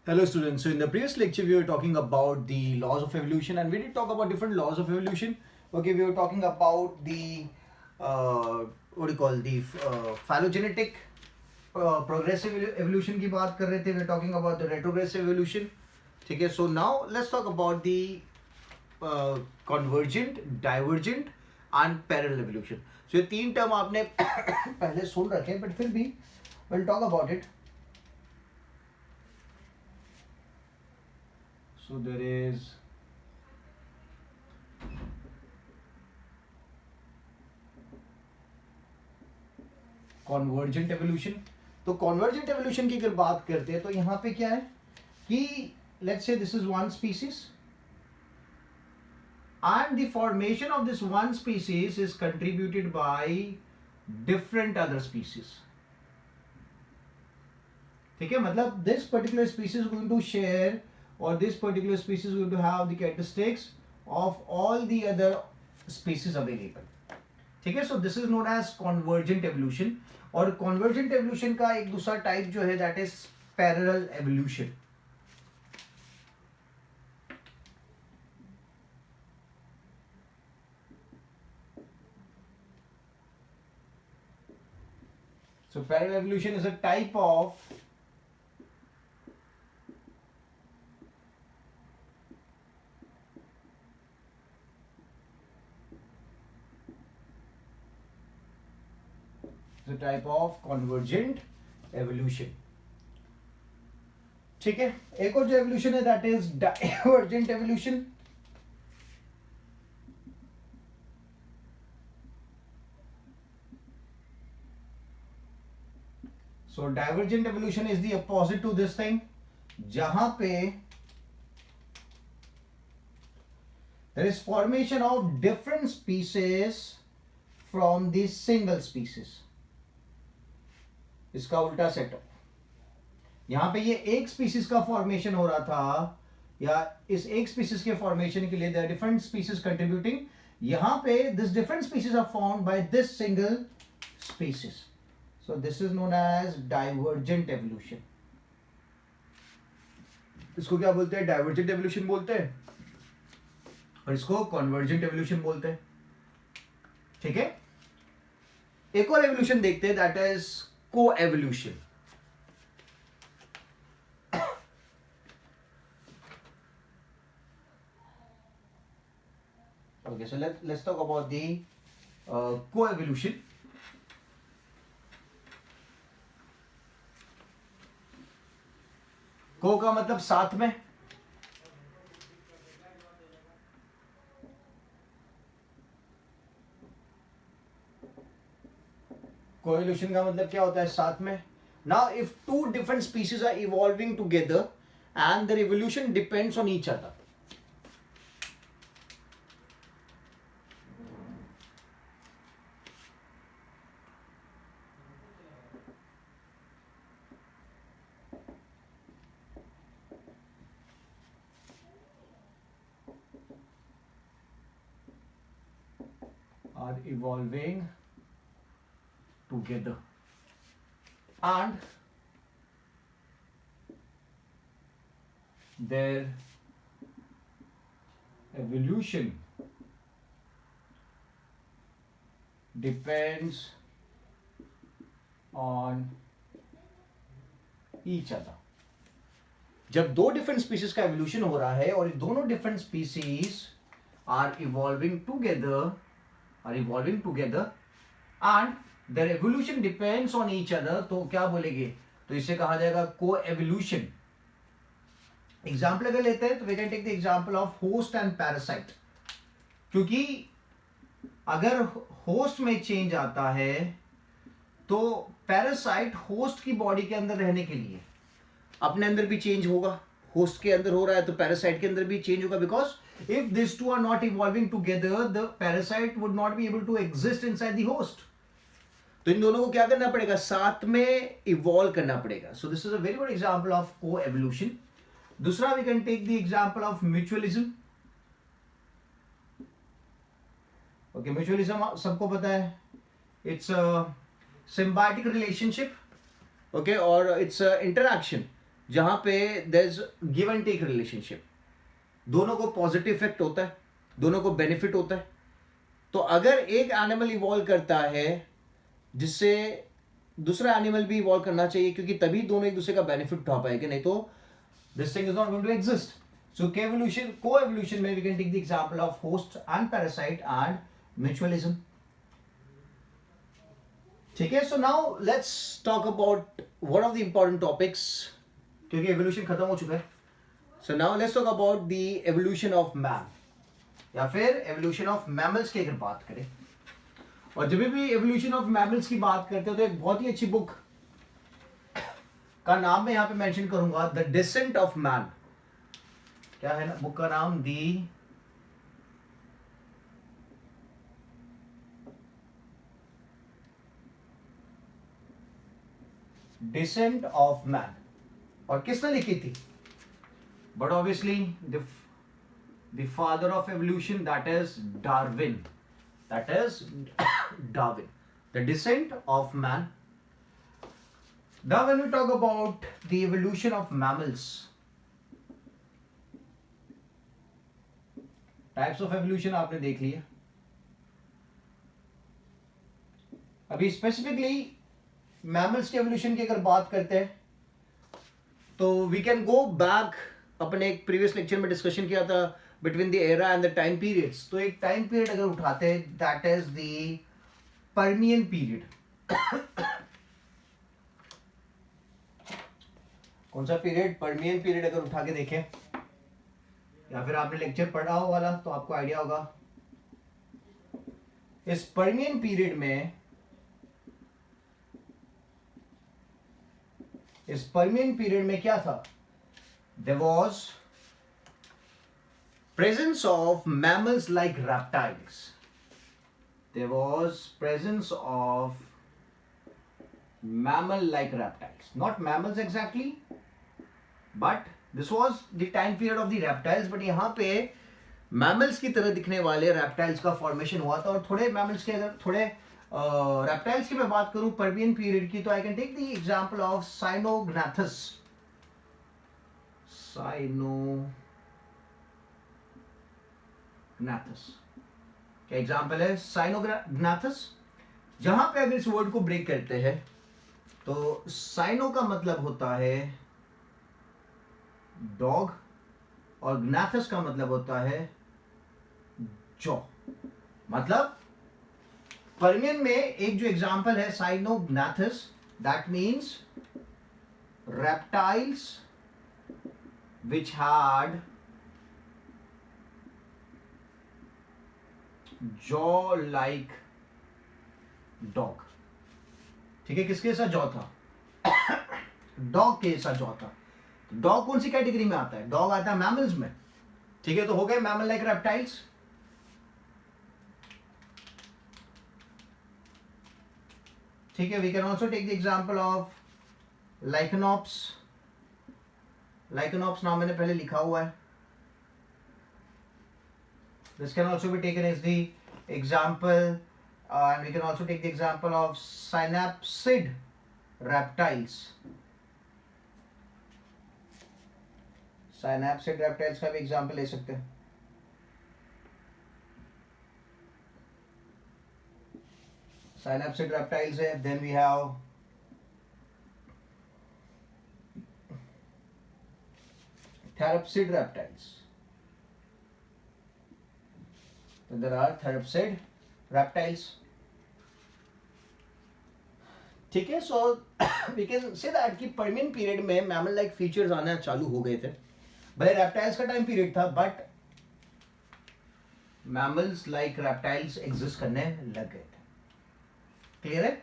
Hello students, so in the previous lecture we were talking about the laws of evolution and we did talk about different laws of evolution. Okay, we were talking about the what do you call the phylogenetic progressive evolution की बात कर रहे थे. We were talking about the retrogressive evolution. ठीक है, so now let's talk about the convergent, divergent and parallel evolution. So ये तीन term आपने पहले सुन रखे but फिर भी we'll talk about it. So there is convergent evolution. तो कॉन्वर्जेंट एवोल्यूशन की अगर बात करते हैं तो यहाँ पे क्या है कि let's say this is one species and the formation of this one species is contributed by different other species. ठीक है, मतलब this particular species is going to share or this particular species is going to have the characteristics of all the other species available. ठीक है, so this is known as convergent evolution. और convergent evolution का एक दूसरा type जो है that is parallel evolution. So parallel evolution is a type of convergent evolution. ठीक है, एक और जो एवोल्यूशन है that is divergent evolution. So divergent evolution is the opposite to this thing, जहां पे there is formation of different species from the single species. इसका उल्टा सेटअप. यहां पे ये एक स्पीसीज का फॉर्मेशन हो रहा था या इस एक स्पीसीज के फॉर्मेशन के लिए देयर डिफरेंट स्पीसीज कंट्रीब्यूटिंग. यहां पे this different species are found by this single species. So this is known as divergent evolution. इसको क्या बोलते हैं? डाइवर्जेंट एवोल्यूशन बोलते हैं और इसको कन्वर्जेंट एवोल्यूशन बोलते हैं. ठीक है, एक और एवोल्यूशन देखते हैं that is co-evolution. Okay, so let's talk about the co-evolution. Co का मतलब साथ में. कोएवोल्यूशन का मतलब क्या होता है? साथ में. Now if two different species are evolving together and their evolution depends on each other. Are evolving together and their evolution depends on each other. जब दो डिफरेंट स्पीसीज का एवोल्यूशन हो रहा है और दोनों different species are evolving together and their evolution depends on each other, तो क्या बोलेंगे? तो इसे कहा जाएगा co-evolution. एग्जाम्पल अगर लेते हैं तो we can take the example of host and parasite. क्योंकि अगर होस्ट में चेंज आता है तो पैरासाइट होस्ट की बॉडी के अंदर रहने के लिए अपने अंदर भी चेंज होगा. होस्ट के अंदर हो रहा है तो पैरासाइट के अंदर भी चेंज होगा, because if this two are not evolving together the parasite would not be able to exist inside the host. तो इन दोनों को क्या करना पड़ेगा? साथ में इवॉल्व करना पड़ेगा. So this is a very good example of coevolution. दूसरा we can take the example of mutualism. Okay, mutualism सबको पता है. It's symbiotic relationship. ओके, और इट्स इंटरैक्शन जहां पे there is give and take relationship, दोनों को positive effect होता है, दोनों को बेनिफिट होता है। तो अगर एक एनिमल इवॉल्व करता है जिससे दूसरा एनिमल भी इवॉल्व करना चाहिए, क्योंकि तभी दोनों एक दूसरे का बेनिफिट उठा पाएंगे, नहीं तो this thing is not going to exist. So coevolution में we can take the example of host and parasite and mutualism. ठीक है, so now let's talk about one of the important topics, क्योंकि evolution खत्म हो चुका है। So now let's talk about the evolution of man, या फिर evolution of mammals की अगर बात करें। और जब भी एवोल्यूशन ऑफ मैमल्स की बात करते हो तो एक बहुत ही अच्छी बुक का नाम मैं यहां पे मेंशन करूंगा, द डिसेंट ऑफ मैन। क्या है ना बुक का नाम? दी डिसेंट ऑफ मैन। और किसने लिखी थी? But obviously the father of evolution, that is Darwin. That is Darwin, the descent of man. Now when we talk about the evolution of mammals, types of evolution आपने देख लिया। अभी specifically mammals के evolution की अगर बात करते हैं तो वी कैन गो बैक, अपने एक प्रीवियस लेक्चर में डिस्कशन किया था between the era and the time periods. तो एक टाइम पीरियड अगर उठाते हैं, that is the Permian period. कौन सा पीरियड? पर्मियन पीरियड अगर उठा के देखें, या फिर आपने लेक्चर पढ़ा हो वाला तो आपको आइडिया होगा। इस पर्मियन पीरियड में, क्या था? There was presence of mammals like reptiles. There was presence of mammal like reptiles, not mammals exactly, but this was the time period of the reptiles. but यहाँ पे mammals की तरह दिखने वाले reptiles का formation हुआ था। और थोड़े mammals के, अगर थोड़े reptiles की मैं बात करूँ पर्मियन पीरियड की, तो I can take the example of Cynognathus. Gnathus क्या एग्जाम्पल है? साइनोग्नाथस। जहां पे अगर इस वर्ड को ब्रेक करते हैं तो साइनो का मतलब होता है डॉग और ग्नाथस का मतलब होता है जॉ। मतलब पर्मियन में एक जो एग्जाम्पल है cynognathus, that means reptiles which had jaw like dog. ठीक है, किसके जैसा जॉ था? डॉग के जैसा जॉ था। डॉग कौन सी कैटेगरी में आता है? डॉग आता है मैमल्स में। ठीक है, तो हो गए मैमल लाइक रेप्टाइल्स। ठीक है, we can also take the example of lycaenops. Lycaenops नाम मैंने पहले लिखा हुआ है। This can also be taken as the example, and we can also take the example of synapsid reptiles. Synapsid reptiles का भी एग्जाम्पल ले सकते हैं। Synapsid reptiles है, then we have therapsid reptiles. So there are therapsid reptiles. ठीक है, so we can say that कि Permian period में मैमल लाइक फीचर्स आना चालू हो गए थे। भले रेप्टाइल्स का टाइम पीरियड था, but mammals like reptiles exist करने लग गए थे। क्लियर है?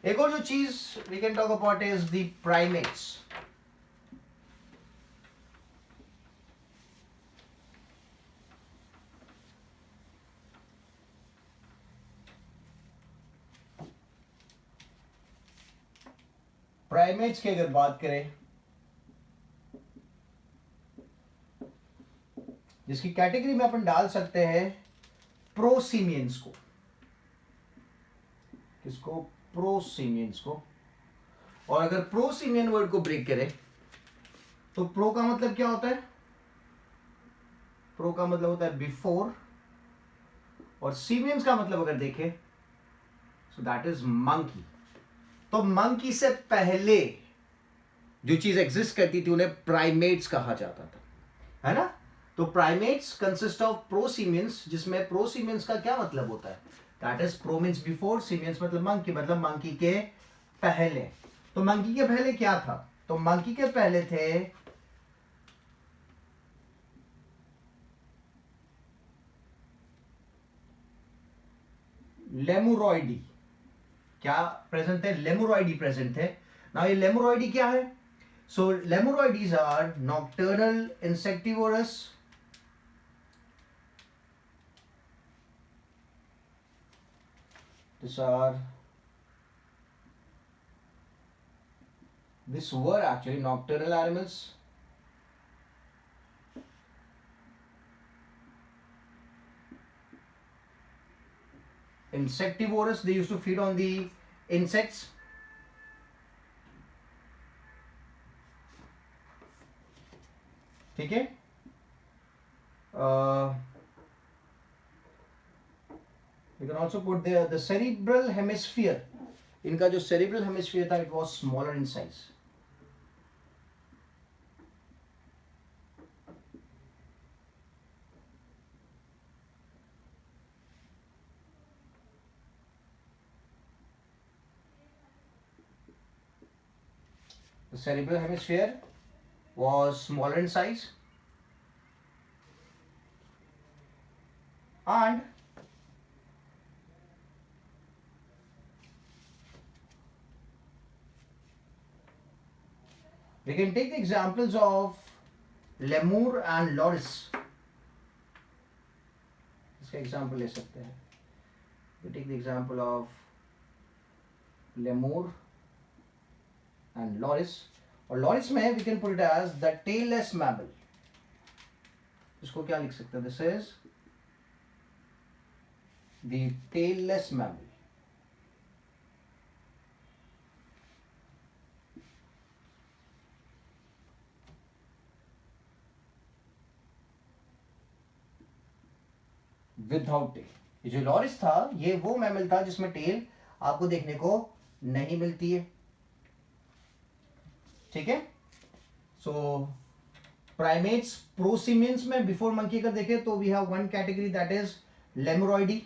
एक और जो चीज we can talk about is the primates. Primates की अगर बात करें, जिसकी कैटेगरी में अपन डाल सकते हैं प्रोसीमियंस को। किसको? प्रोसीमियंस को। और अगर प्रोसीमियन वर्ड को ब्रेक करें तो प्रो का मतलब क्या होता है? प्रो का मतलब होता है बिफोर, और सीमेंस का मतलब अगर देखें सो दैट इज मंकी। तो मंकी से पहले जो चीज एग्जिस्ट करती थी उन्हें प्राइमेट्स कहा जाता था, है ना? तो प्राइमेट्स कंसिस्ट ऑफ प्रोसीमेंस, जिसमें प्रोसीमेंस का क्या मतलब होता है? That is pro means before, siemens मतलब मंकी के पहले। तो मंकी के पहले क्या था? तो मंकी के पहले थे लेमुरॉइडी। क्या प्रेजेंट थे? लेमुरॉइडी प्रेजेंट थे। नाउ ये लेमुरॉइडी क्या है? So lemuroideas are nocturnal insectivorous, these were actually nocturnal animals. Insectivorous, they used to feed on the insects. ठीक है? You can also put the cerebral hemisphere. इनका जो cerebral hemisphere था, it was smaller in size. The cerebral hemisphere was smaller in size, and we can take the examples of lemur and loris. इसका example ले सकते हैं. We take the example of lemur and loris. और loris में we can put it as the tailless mammal. इसको क्या लिख सकते हैं? This is the tailless mammal. Without tail. ये जो लॉरिस था ये वो मैमल था जिसमें टेल आपको देखने को नहीं मिलती है. ठीक है? सो प्राइमेट्स प्रोसिमियंस में बिफोर मंकी अगर देखें तो we have one category that is lemuroidea,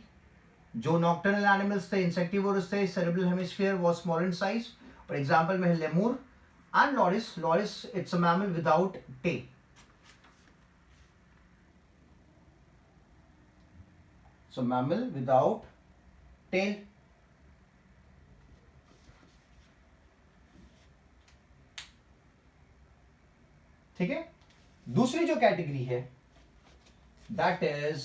जो नॉक्टर्नल एनिमल्स थे, इंसेक्टिवोरस थे, cerebral hemisphere was small in size. और एग्जांपल में है lemur and loris. Loris it's a mammal without tail. So mammal without tail. ठीक है? दूसरी जो कैटेगरी है दैट इज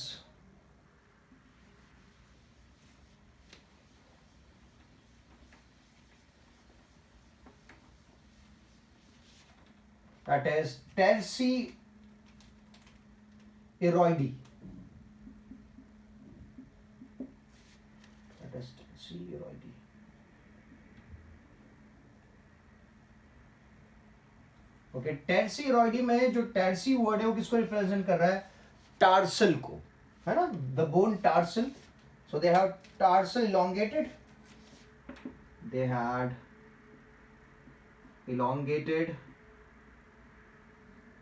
टेरसीरोइडी. ओके, टेरसीरोइडी में जो टेरसी वर्ड है वो किसको रिप्रेजेंट कर रहा है? टार्सल को, है ना? The bone tarsal. So they have tarsal elongated. They had elongated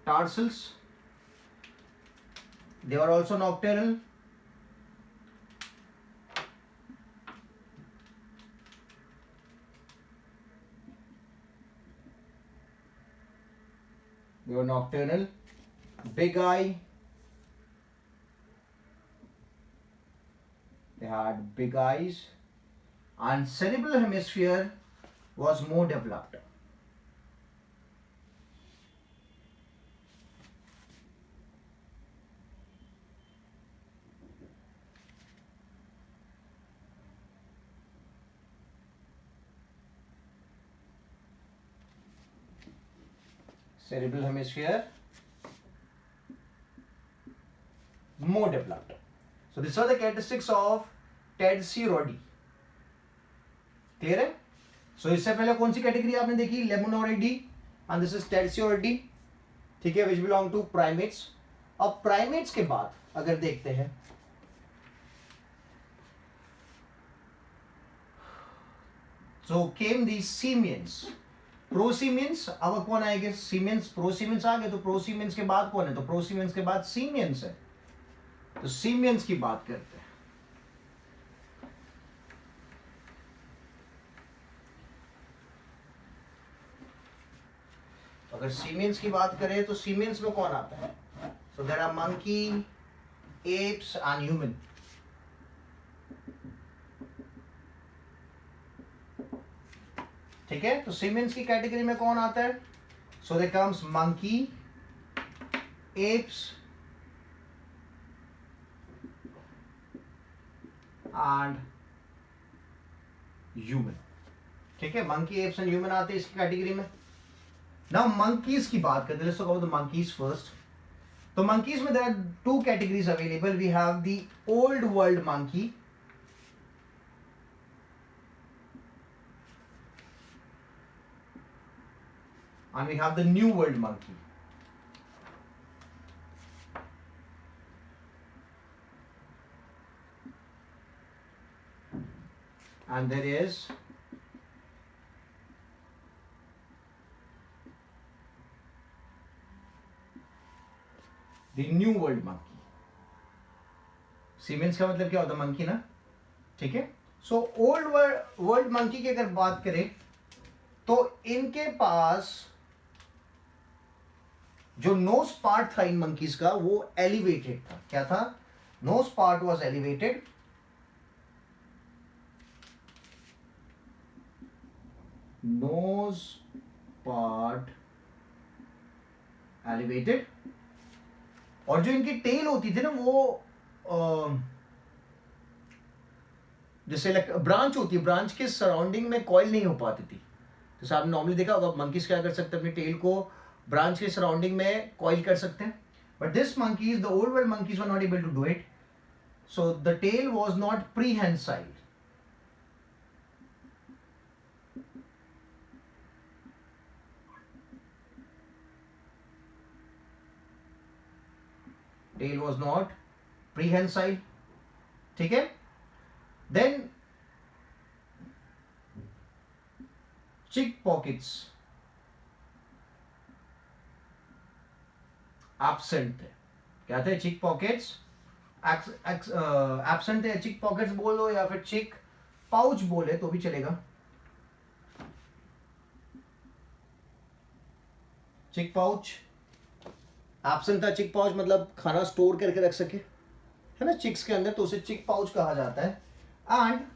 tarsals. They were also nocturnal. They were nocturnal. Big eye. They had big eyes. And cerebral hemisphere was more developed. Cerebral hemisphere more developed. So these are the characteristics of tarsioidea. Clear है? So इससे पहले कौन सी category आपने देखी? Lemuroidea, and this is tarsioidea. ठीक है, which belong to primates. अब प्राइमेट्स के बाद अगर देखते हैं, सो केम दी सीमियंस, प्रोसीमियंस। अब कौन आएंगे? सीमियंस, प्रोसीमियंस आ गए, तो प्रोसीमियंस के बाद कौन है? तो प्रोसीमियंस के बाद सीमियंस है। तो सीमियंस की बात करते हैं। अगर सीमियंस की बात करें तो सीमियंस में कौन आता है? So there are monkey, apes and human. ठीक है, तो सीमियंस की कैटेगरी में कौन आता है? So there comes monkey, apes and human. ठीक है, मंकी, एप्स एंड ह्यूमन आते हैं इसकी कैटेगरी में। नाउ मंकीज की बात करते हैं, let's talk about the monkeys first. तो मंकीज में there are two categories available. We have the old world monkey, and we have the new world monkey. And there is the new world monkey. Siemens का मतलब क्या होता है? Monkey ना। ठीक है, सो ओल्ड वर्ल्ड मंकी की अगर बात करें तो इनके पास जो नोज पार्ट था इन मंकीज का वो एलिवेटेड था। क्या था? Knows part was elevated, knows part elevated. और जो इनकी टेल होती थी ना वो जैसे ब्रांच होती है, ब्रांच के सराउंडिंग में कॉइल नहीं हो पाती थी। जैसे आपने नॉर्मली देखा होगा मंकीज क्या कर सकते हैं, अपनी टेल को ब्रांच के सराउंडिंग में कॉइल कर सकते हैं, but this monkeys, the old world monkeys were not able to do it. So the tail was not prehensile. Tail was not prehensile. ठीक है, देन चिक पॉकेट्स एब्सेंट है। क्या थे? चिक पॉकेट्स एब्सेंट है। चिक पॉकेट्स बोल दो या फिर चिक पाउच बोले तो भी चलेगा। चिक पाउच एब्सेंट था। चिक पाउच मतलब खाना स्टोर करके रख सके, है ना, चिक्स के अंदर, तो उसे चिक पाउच कहा जाता है। And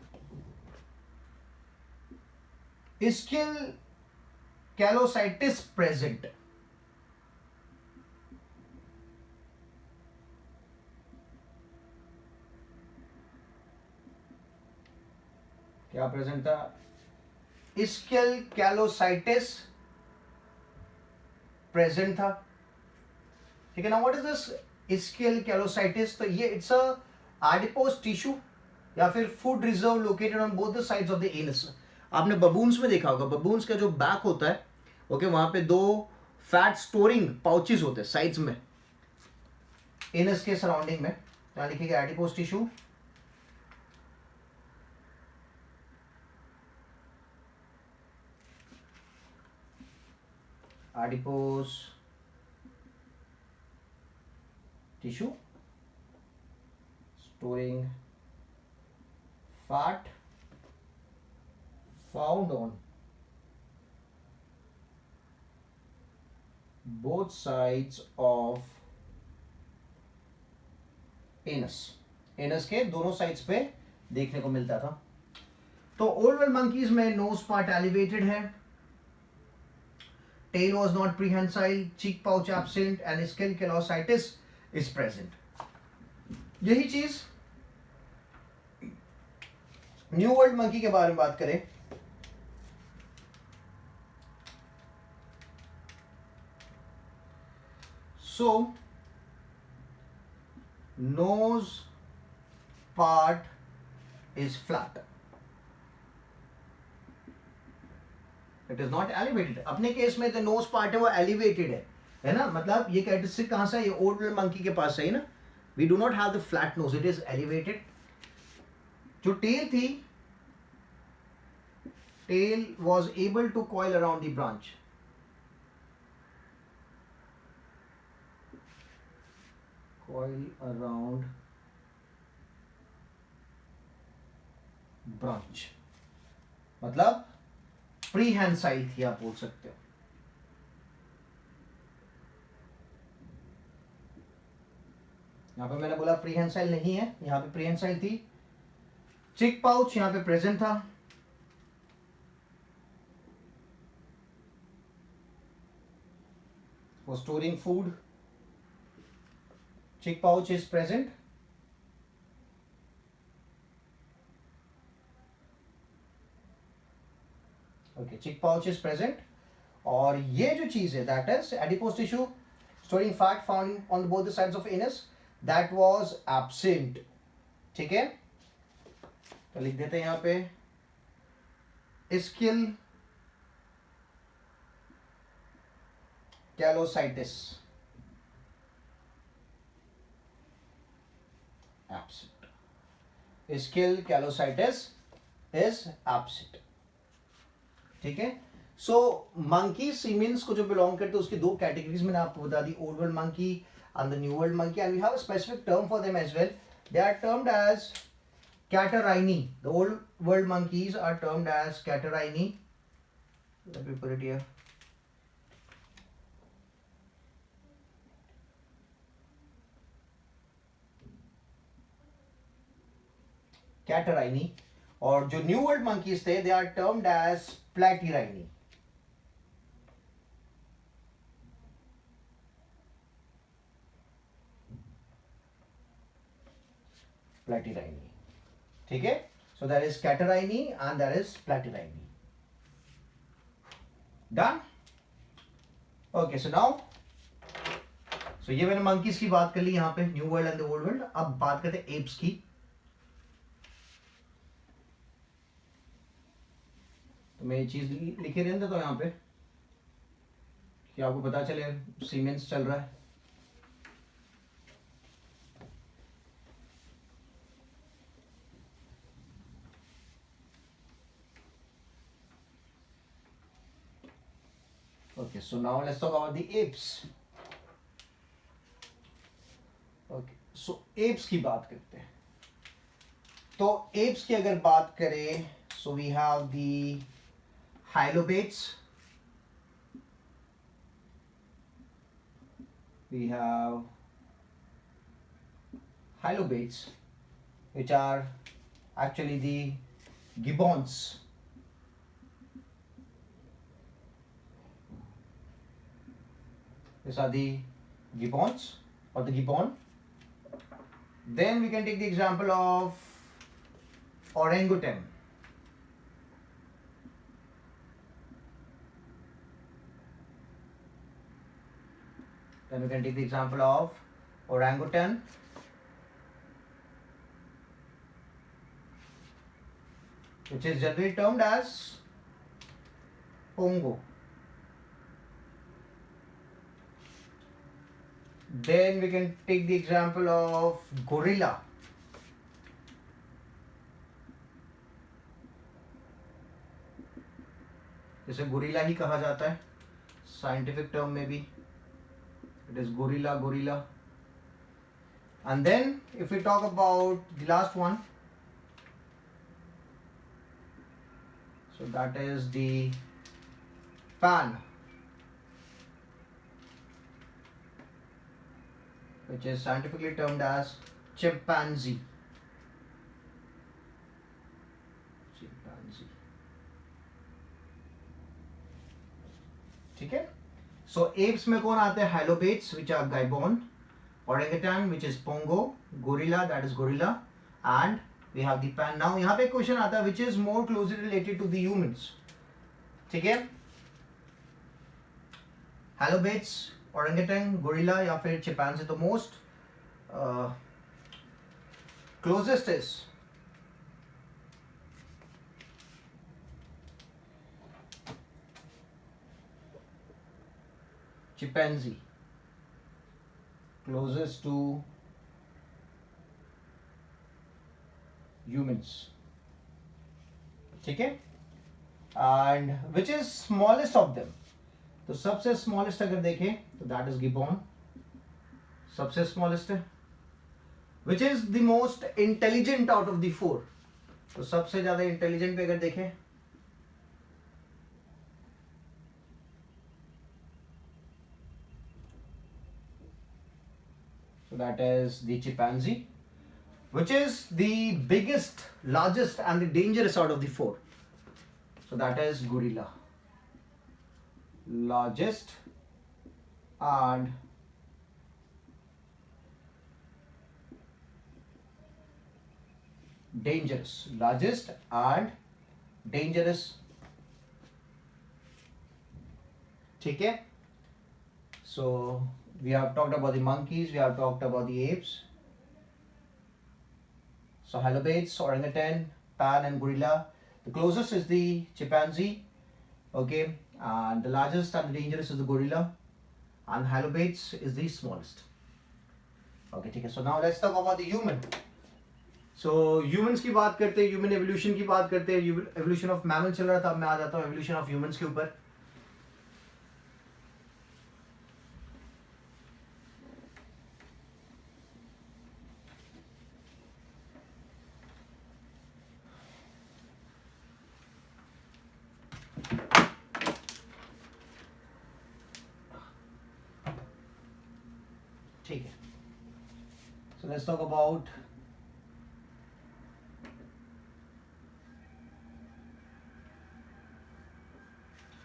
ischial callosities present. क्या प्रेजेंट था? स्किल कैलोसाइटिस प्रेजेंट था। ठीक है ना, what is this ischial callosities? तो ये इट्स अ एडिपोज टिश्यू या फिर food reserve located on both the sides of the anus. आपने बबून्स में देखा होगा, बबून्स का जो बैक होता है, ओके, वहां पे दो फैट स्टोरिंग पाउचेस होते हैं साइड्स में, एनस के सराउंडिंग में। यहाँ लिखिएगा adipose tissue, adipose tissue storing fat found on both sides of anus के दोनों साइड्स पे देखने को मिलता था। तो ओल्ड वर्ल्ड मंकीज में नोज पार्ट एलिवेटेड है, tail was not prehensile, cheek pouch absent and skill callositis is present. यही चीज न्यू वर्ल्ड मंकी के बारे में बात करें so nose part is flat, it is not elevated. अपने केस में जो नोज पार्ट है वो एलिवेटेड है, है ना, मतलब ये कैरेक्टरिस्टिक कहाँ से है, ये ओल्ड वर्ल्ड मंकी के पास है ना. We do not have the flat nose, it is elevated. जो टेल थी, tail was able to coil around the branch. Coil around branch मतलब प्रीहेंसाइल थी, आप बोल सकते हो. यहां पे मैंने बोला प्रीहेंसाइल नहीं है, यहां पे प्रीहेंसाइल थी. चिक पाउच यहां पे प्रेजेंट था. For storing food, chick pouch is present. Okay, chick pouch is present. और ये जो चीज है, that is adipose tissue storing fat found on both the sides of anus, that was absent. ठीक है, तो लिख देते हैं यहाँ पे ischial callocytis absent. Ischial callocytis is absent. ठीक है. सो मंकी सीमेंस को जो बिलोंग करते हैं उसकी दो कैटेगरीज मैंने आपको बता दी, old world monkey and the new world monkey, and we have a specific term for them as well. They are termed as catarrhini. The old world monkeys are termed as catarrhini. Let me put it here. Catarrhini. और जो new world monkeys थे, they are termed as platyrrhini. Platyrrhini. ठीक है. So that is catarrhini and that is platyrrhini. Done. Okay, so now, so ये मैंने monkeys की बात कर ली यहां पे, new world and the old world. अब बात करते हैं एप्स की. तो मैं ये चीज लिखे रहने देता हूं यहां पे कि आपको पता चले सीमेंस चल रहा है. Okay, so now let's talk about the apes. Okay, so apes की बात करते हैं. तो apes की अगर बात करें, so we have the hylobates, we have hylobates which are actually the gibbons. These are the gibbons or the gibbon. Then we can take the example of orangutan. Then we can take the example of orangutan. Which is generally termed as pongo. Then we can take the example of gorilla. जैसे gorilla ही कहा जाता है scientific term में भी, it is gorilla, gorilla. And then if we talk about the last one, so that is the pan, which is scientifically termed as chimpanzee. Chimpanzee. ठीक है. सो apps में कौन आते हैं? Hylobates which are gibbon, orangutan which is pongo, gorilla that is gorilla, and we have the pan. Now यहाँ पे question आता है which is more closely related to the humans. ठीक है. हाइलोबेट्स, orangutan, gorilla या फिर chimpanzee. तो most closest is chimpanzee. closest to humans. ठीक है, and which is smallest of them. तो सबसे smallest अगर देखें तो that is gibbon, सबसे smallest है. Which is the most intelligent out of the four. तो सबसे ज्यादा इंटेलिजेंट पे अगर देखें so that is the chimpanzee, which is the biggest, largest and the dangerous out of the four. So that is gorilla, largest and dangerous, largest and dangerous. ठीक है, so we have talked about the monkeys, we have talked about the apes. So halobates, orangutan, pan and gorilla. The closest is the chimpanzee, okay, and the largest and the dangerous is the gorilla, and halobates is the smallest. Okay, ठीक है. So now let's talk about the human. So humans की बात करते हैं, human evolution की बात करते हैं. Evolution of mammal चल रहा था, अब मैं आ जाता हूँ evolution of humans के ऊपर. ठीक है. So let's talk about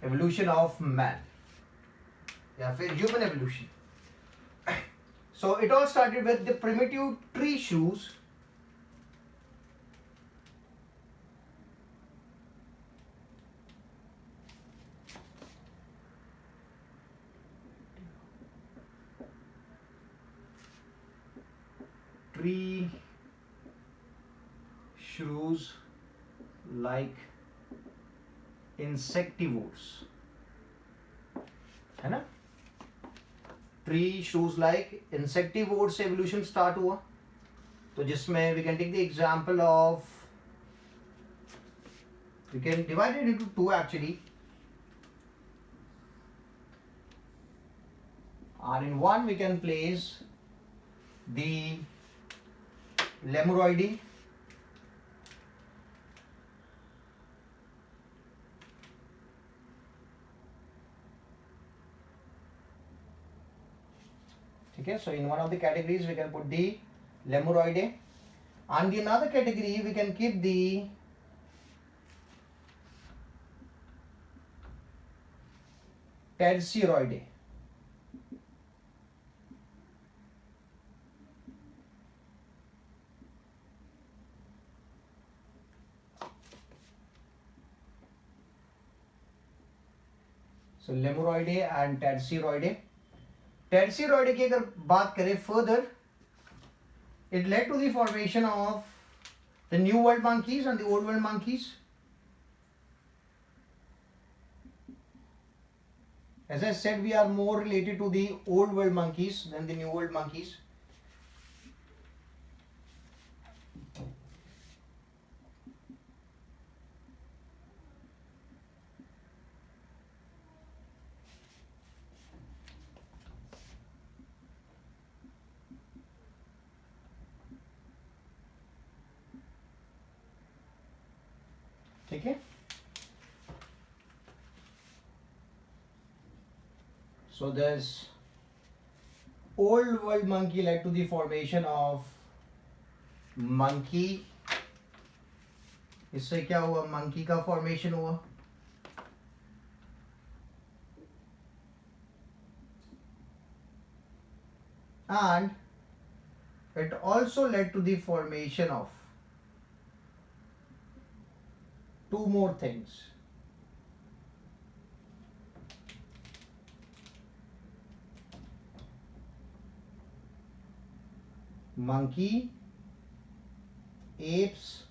evolution of man या फिर human evolution. So it all started with the primitive tree shrews like insectivores, है ना. ट्री शूज लाइक इंसेक्टिवोर से एवोल्यूशन स्टार्ट हुआ. तो जिसमें we can take the example of, we can divide it into two actually. And in one we can place the Lemuroidae, okay. So in one of the categories we can put the Lemuroidae, and in another category we can keep the Terceroidae. So Lemuroidae and Terceroidae. Terceroidae की अगर बात करें further, it led to the formation of the New World monkeys and the Old World monkeys. As I said, we are more related to the Old World monkeys than the New World monkeys. ठीक है. So this Old World monkey led to the formation of monkey. इससे क्या हुआ, monkey का formation हुआ. And it also led to the formation of two more things. Monkey, apes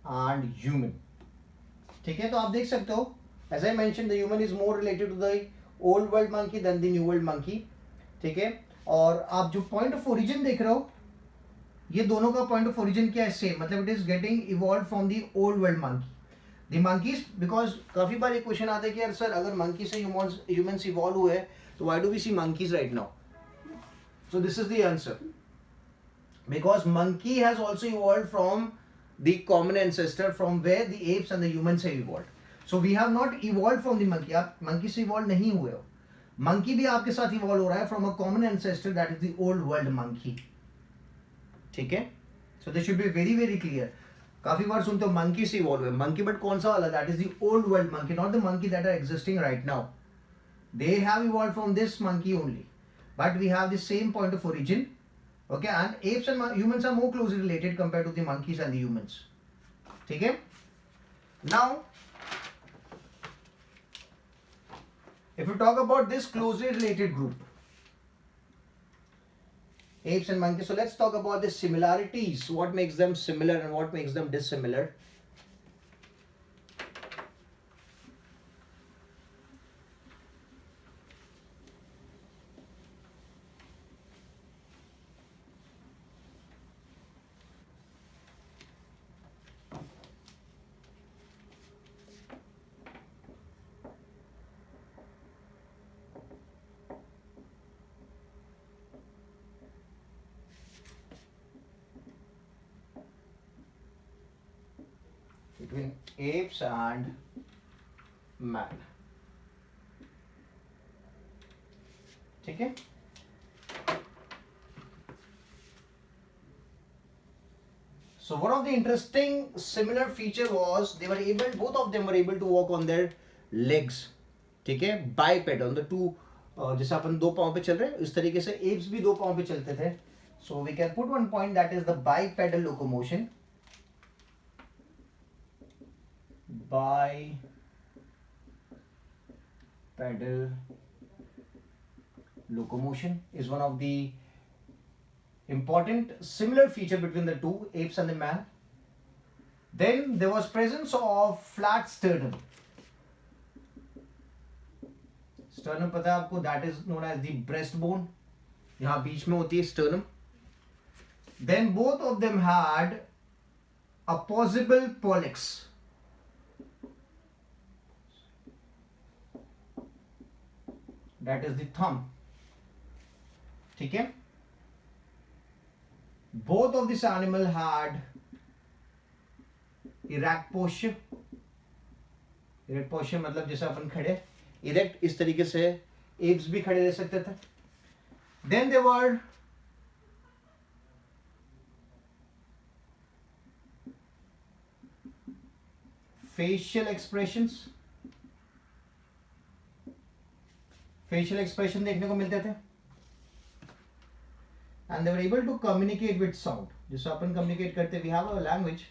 and human. ठीक है. तो आप देख सकते हो, as I mentioned, the human is more related to the old world monkey than the new world monkey. ठीक है. और आप जो पॉइंट ऑफ ओरिजिन देख रहे हो, ये दोनों का पॉइंट ऑफ ओरिजिन क्या है, सेम, मतलब it is getting evolve from the old world monkey. The monkeys, because काफी बार ये क्वेश्चन आता है कि यार सर अगर मंकी से ह्यूमंस इवॉल्व हुए तो why do we see monkeys right now. So this is the answer, because monkey has also evolved from the common ancestor from where the apes and the humans have evolved. So we have not evolved from the monkey. आप monkey से evolved नहीं हुए हो. monkey भी आपके साथ evolve हो रहा है from a common ancestor, that is the old world monkey. ठीक है? So this should be very very clear. काफी बार सुनते हो monkey से evolve हुए. monkey but कौन सा वाला? That is the old world monkey, not the monkey that are existing right now. They have evolved from this monkey only, but we have the same point of origin. Okay, and apes and humans are more closely related compared to the monkeys and the humans. ठीक है? Now, if you talk about this closely related group, apes and monkeys, so let's talk about the similarities. What makes them similar and what makes them dissimilar? Between apes and man. ठीक है? So one of the interesting similar feature was they were able, both of them were able to walk on their legs. ठीक है? Bipedal, the two, जैसे अपन दो पाँव पे चल रहे हैं इस तरीके से apes भी दो पाँव पे चलते थे. So we can put one point, that is the bipedal locomotion. Bipedal locomotion is one of the important similar feature between the two apes and the man. Then there was presence of flat sternum. Sternum पता है आपको, that is known as the breastbone. यहाँ बीच में होती है sternum. Then both of them had opposable pollex. That is the thumb. ठीक है? Both of this animal had erect posture. Erect posture मतलब जैसे अपन खड़े, erect इस तरीके से apes भी खड़े रह सकते थे. Then there were facial expressions. Facial expression देखने को मिलते थे. And they were able to communicate with sound. जिससे अपन communicate करते, we have a language.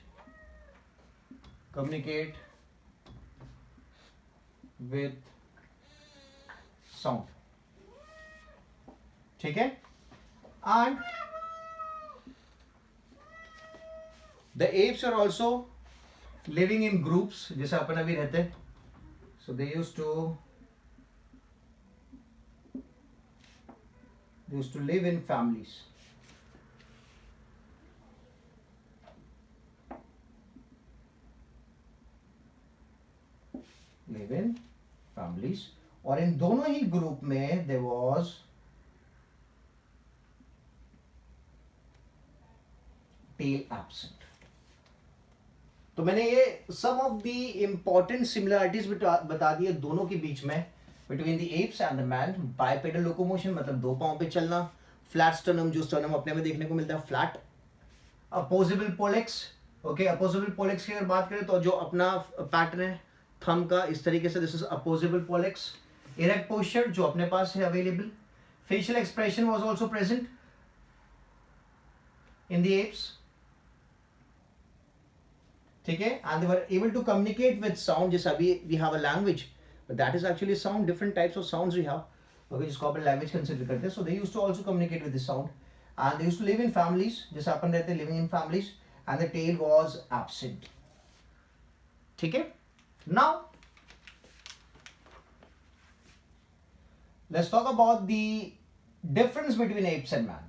Communicate with sound. ठीक है? And the apes are also living in groups, जैसे अपन अभी रहते. So they used to live in families. Live in families. और इन दोनों ही group में there was tail absent. तो मैंने ये some of the important similarities बता दिए दोनों के बीच में. Between the apes and the man. Bipedal locomotion मतलब दो पाँव पे चलना. Flat sternum, जो sternum अपने में देखने को मिलता है flat. Opposable pollex. Okay, opposable pollex की अगर बात करें तो जो अपना पैटर्न है thumb का इस तरीके से, this is opposable pollex. Erect posture जो अपने पास है available. Facial expression was also present in the apes. ठीक है? And they were able to communicate with sound. जैसे अभी we have a language, but that is actually sound. Different types of sounds we have. Okay, जिसको अपन language consider करते हैं. So they used to also communicate with the sound, and they used to live in families. जैसे अपन रहते हैं living in families, and the tail was absent. ठीक है? Now let's talk about the difference between apes and man.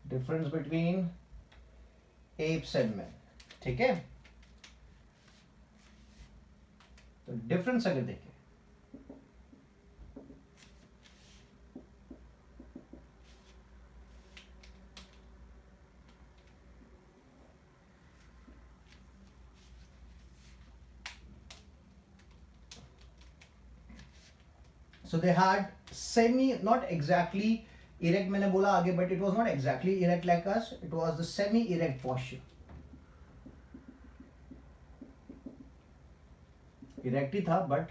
Difference between apes and men. ठीक है, तो difference अगर देखें, so they had semi, not exactly erect मैंने बोला आगे, but it was not exactly erect like us, it was the semi erect posture. Erect ही था but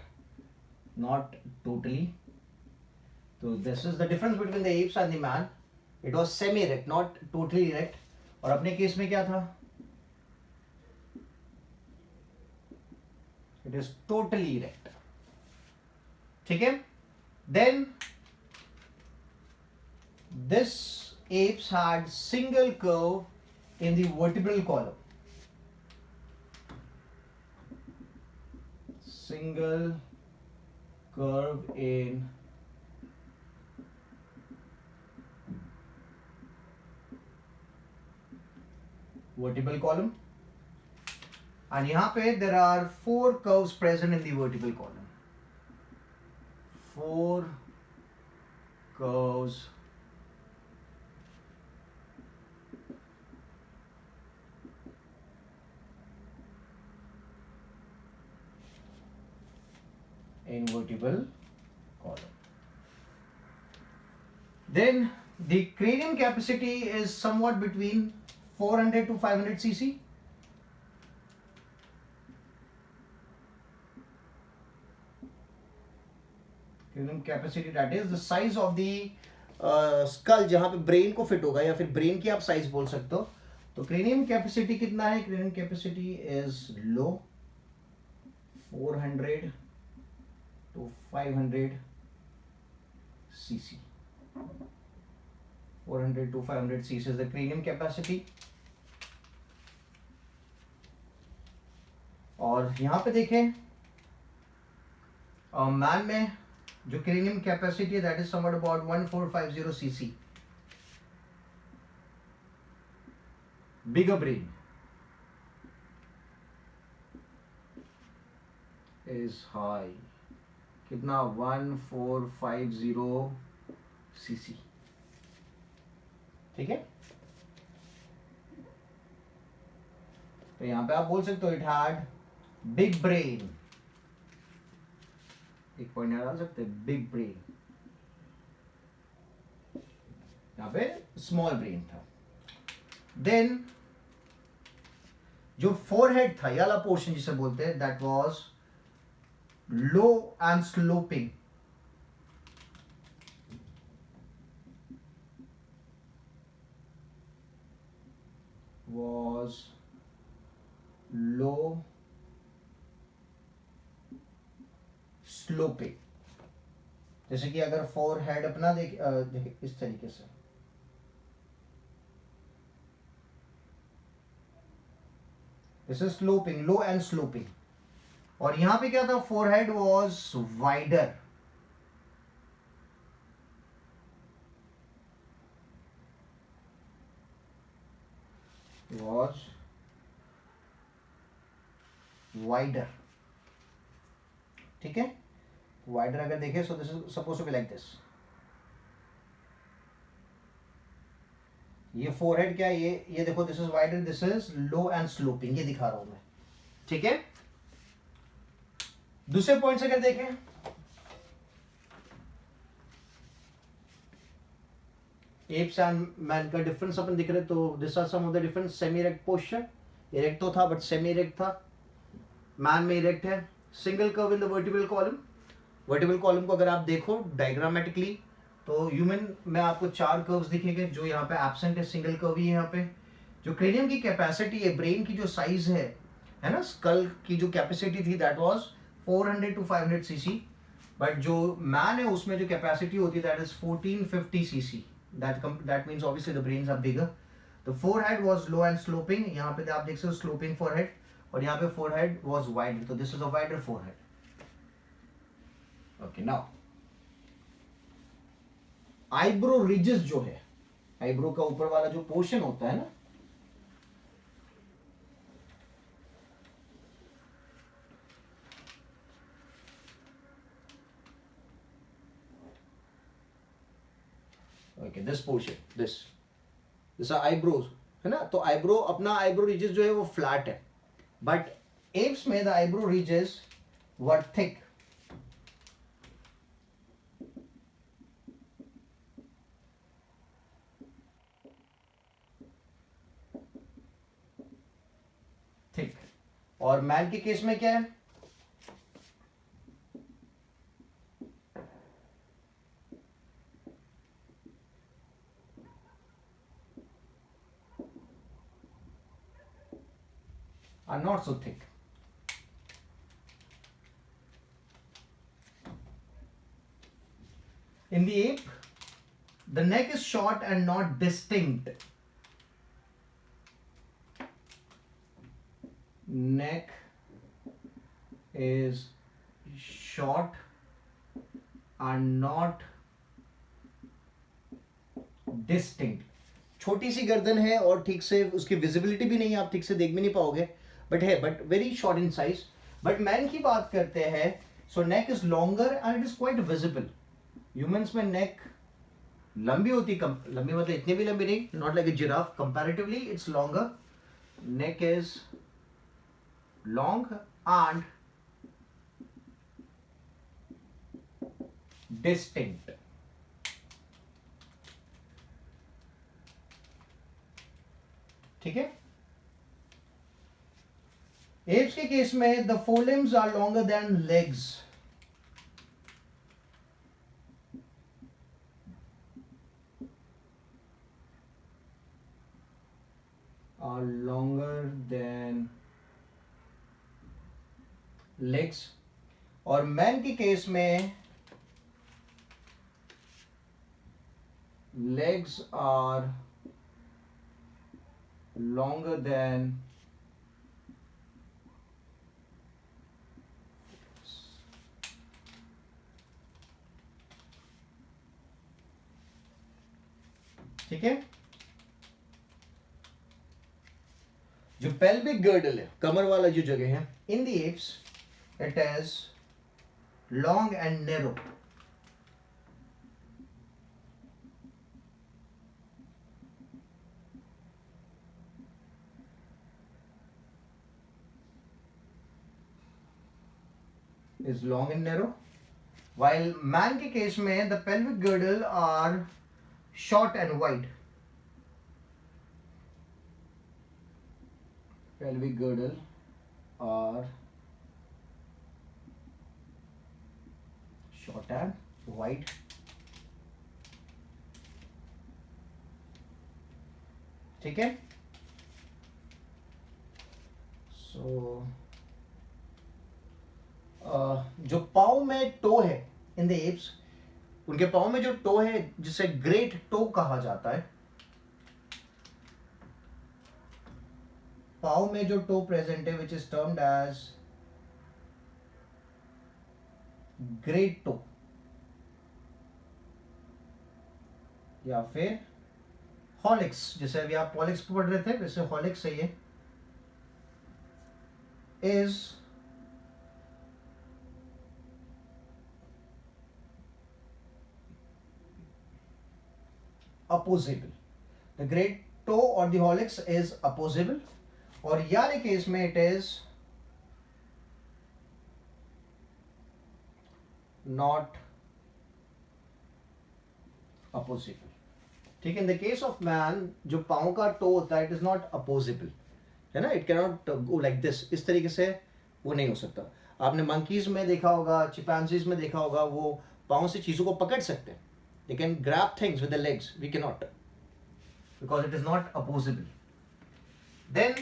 not totally. So this is the difference between the apes and the man. It was semi erect, not totally erect. और अपने case में क्या था? It is totally erect. ठीक है? Then this apes had single curve in the vertebral column. Single curve in vertebral column, and यहाँ पे there are 4 curves present in the vertebral column. 4 curves in vertebral column. Then the cranium capacity is somewhat between 400 to 500 cc. Cranium capacity, that is the size of the skull जहाँ पे brain को fit होगा, या फिर brain की आप size बोल सकते हो. तो क्रेनियम कैपेसिटी कितना है? Cranium capacity is low, 400 to 500 cc. 400 to 500 cc is the cranium capacity. और यहाँ पे देखें मैन में जो क्रेनियम कैपेसिटी है that is somewhat about 1450 cc. Bigger brain is high, कितना? 1450 cc. ठीक है, तो यहां पे आप बोल सकते हो इट हैड बिग ब्रेन. एक पॉइंट यहाँ डाल सकते हैं, बिग ब्रेन. यहाँ पे स्मॉल ब्रेन था. देन जो फोरहेड था, ये वाला पोर्शन जिसे बोलते हैं, that was low and sloping. was low sloping. जैसे कि अगर फोरहेड अपना देखे इस तरीके से, this is sloping, low and sloping. और यहां पे क्या था? Forehead was wider. was wider. ठीक है, वाइडर अगर देखें, so this is suppose to be like this. ये फोरहेड क्या है? ये देखो, this is wider, this is low and sloping. ये दिखा रहा हूं मैं. ठीक है, दूसरे पॉइंट से अगर देखें, एप्स एंड मैन का डिफरेंस अपन दिख रहे, तो this are some of the difference. Semi erect posture, erect तो था बट सेमी इरेक्ट था. मैन में इरेक्ट है. Single curve in the vertebral column. Vertebral column को अगर आप देखो डायग्रामेटिकली, तो ह्यूमन में आपको 4 कर्व्स दिखेंगे, जो यहाँ पे एब्सेंट है. सिंगल कर्व ही है यहाँ पे. जो क्रेनियम की कैपेसिटी है, ब्रेन की जो साइज है, है ना, स्कल की जो कैपेसिटी थी that was 400 to 500 cc, but जो मैन है उसमें जो कैपेसिटी होती है that is 1450 cc. That means obviously the brains are bigger. The forehead was low and sloping. यहाँ पे आप देख सकते हो स्लोपिंग फोरहेड, और यहाँ पे फोरहेड वाज वाइड, तो this is a wider forehead. Okay, now eyebrow ridges जो है, आईब्रो का ऊपर वाला जो पोर्शन होता है ना, okay this portion, this are eyebrows, है ना. तो आईब्रो, अपना आईब्रो रिजेस जो है वो फ्लैट है, बट एप्स में the eyebrow ridges were thick. Thick. और मैन के केस में क्या है, are not so thick. In the ape, the neck is short and not distinct. Neck is short and not distinct. छोटी सी गर्दन है और ठीक से उसकी विजिबिलिटी भी नहीं है, आप ठीक से देख भी नहीं पाओगे, बट है, but very short in size. But man की बात करते हैं, so neck is longer and it is quite visible. Humans में नेक लंबी होती, कम लंबी मतलब इतनी भी लंबी नहीं, not like a giraffe, comparatively it's longer. Neck is long and distinct. ठीक है. एप्स के केस में the forelimbs are longer than legs. Are longer than legs. और मैन के केस में legs are longer than ठीक है. जो पेल्विक गर्डल है, कमर वाला जो जगह है, in the apes it is long and narrow. Is long and narrow. while man के केस में the pelvic girdle are short and wide. pelvic girdle are short and wide. ठीक है. सो जो पाँव में टो है इन द एप्स, उनके पाँव में जो टो है जिसे ग्रेट टो कहा जाता है, पाँव में जो टो प्रेजेंट है which is termed as great toe, या फिर हॉलिक्स, जैसे अभी आप पॉलिक्स पढ़ रहे थे वैसे हॉलिक्स है ये, is opposable. The great toe or the hallux is opposable. और यार केस में it is not opposable. ठीक है. In the case of man, जो पाँव का toe होता है, it is not opposable, है ना. It cannot go like this. इस तरीके से वो नहीं हो सकता. आपने monkeys में देखा होगा, chimpanzees में देखा होगा, वो पाँव से चीजों को पकड़ सकते हैं. They can grab things with their legs. We cannot, because it is not opposable. Then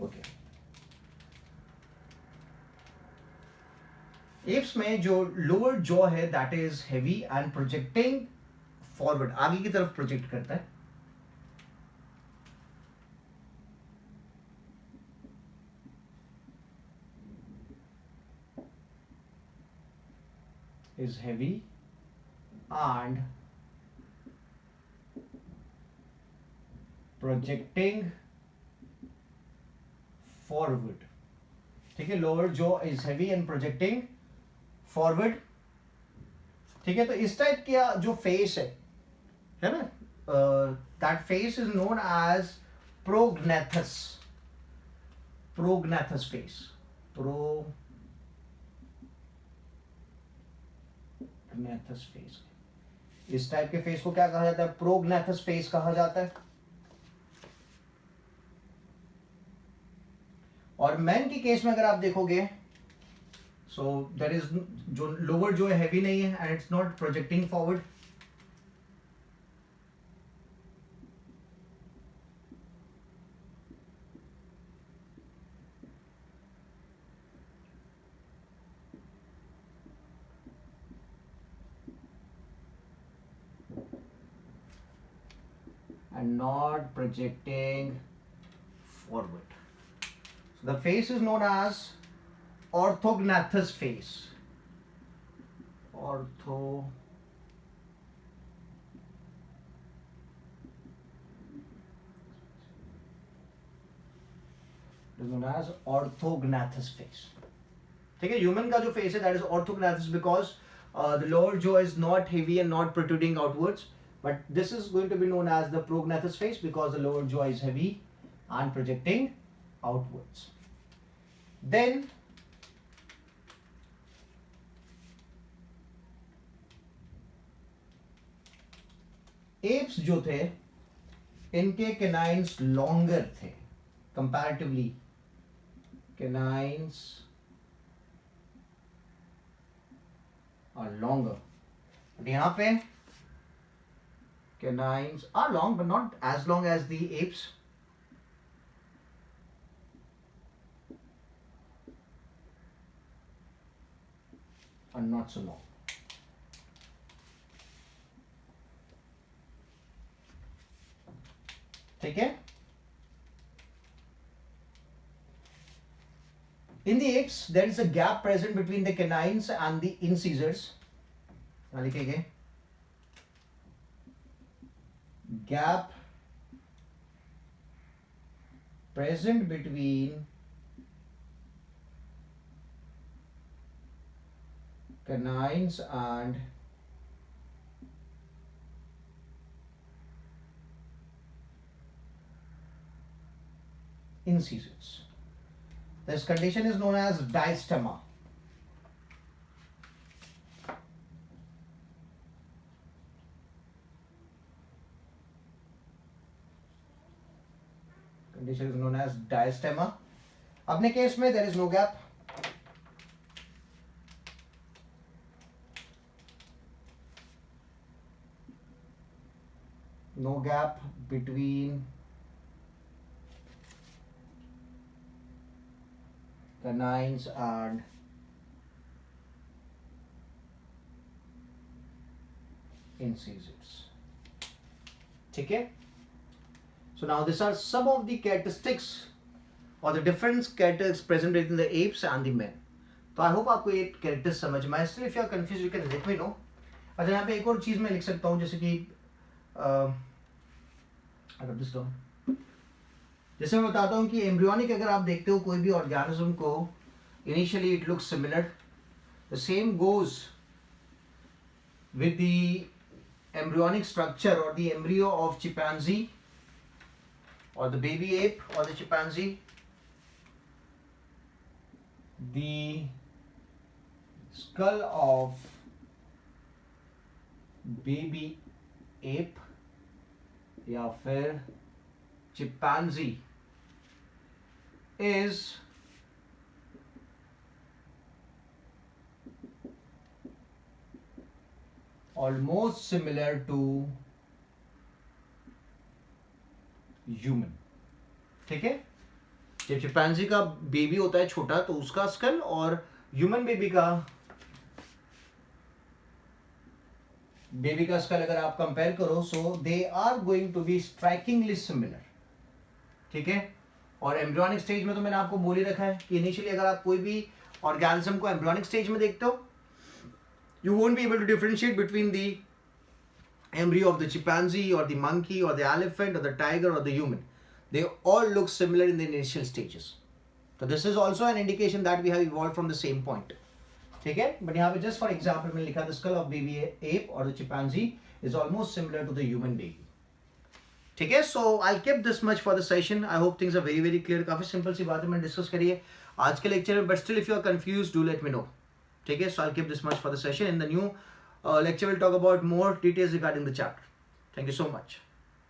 okay, apps में जो लोअर जॉ है that is heavy and projecting forward, आगे की तरफ प्रोजेक्ट करता है. is heavy and projecting forward. ठीक है, lower jaw is heavy and projecting forward. ठीक है, तो इस टाइप का जो फेस है ना, that face is known as prognathous. Prognathous face, prognathous face. इस टाइप के फेस को क्या कहा जाता है? प्रोग्नेथस फेस कहा जाता है. और मैन के केस में अगर आप देखोगे, सो देयर इज, जो लोअर जो है हैवी नहीं है and it's not projecting forward. And not projecting forward. So the face is known as orthognathous face. It is known as orthognathous face. ठीक है, ह्यूमन का जो फेस है that is orthognathous because the lower jaw is not heavy and not protruding outwards. But this is going to be known as the prognathous face because the lower jaw is heavy and projecting outwards. Then apes जो थे, इनके canines longer थे comparatively. Canines are longer. But यहाँ पे canines are long but not as long as the apes. Are not so long. ठीक है, in the apes there is a gap present between the canines and the incisors. लिखेंगे gap present between canines and incisors. This condition is known as diastema. Condition is known as diastema. अपने case में there is no gap. No gap between canines and incisors. ठीक है? So now these are some of the characteristics or the different characters present within the apes and the men. तो I hope आपको ये characters समझ में आए. Still if you are confused you can let me know. अच्छा, यहाँ पे एक और चीज़ मैं लिख सकता हूँ, जैसे कि अगर दिस डाउन, जैसे मैं बताता हूँ कि एम्ब्रियोनिक अगर आप देखते हो कोई भी ऑर्गेनिज्म को, initially it looks similar. The same goes with the embryonic structure or the embryo of chimpanzee or the baby ape or the chimpanzee. The skull of baby ape या फिर chimpanzee is almost similar to human. ठीक है, chimpanzee का baby होता है छोटा, तो उसका स्कल और ह्यूमन बेबी का स्कल अगर आप कंपेयर करो, so they are going to be strikingly similar, ठीक है। और एम्ब्रियोनिक स्टेज में तो मैंने आपको बोल ही रखा है कि इनिशियली अगर आप कोई भी ऑर्गेनिज्म को एम्ब्रियोनिक स्टेज में देखते हो, you won't be able to differentiate between the embryo of the chimpanzee or the monkey or the elephant or the tiger or the human. They all look similar in the initial stages. So this is also an indication that we have evolved from the same point. ठीक है, but यहाँ पे just for example मैंने लिखा the skull of baby ape or the chimpanzee is almost similar to the human baby. ठीक है, so I'll keep this much for the session. I hope things are very very clear. काफी simple सी बातें मैंने discuss करी है आज के lecture में, but still if you are confused do let me know. ठीक है, so I'll keep this much for the session. In the new lecture we'll talk about more details regarding the chapter. Thank you so much.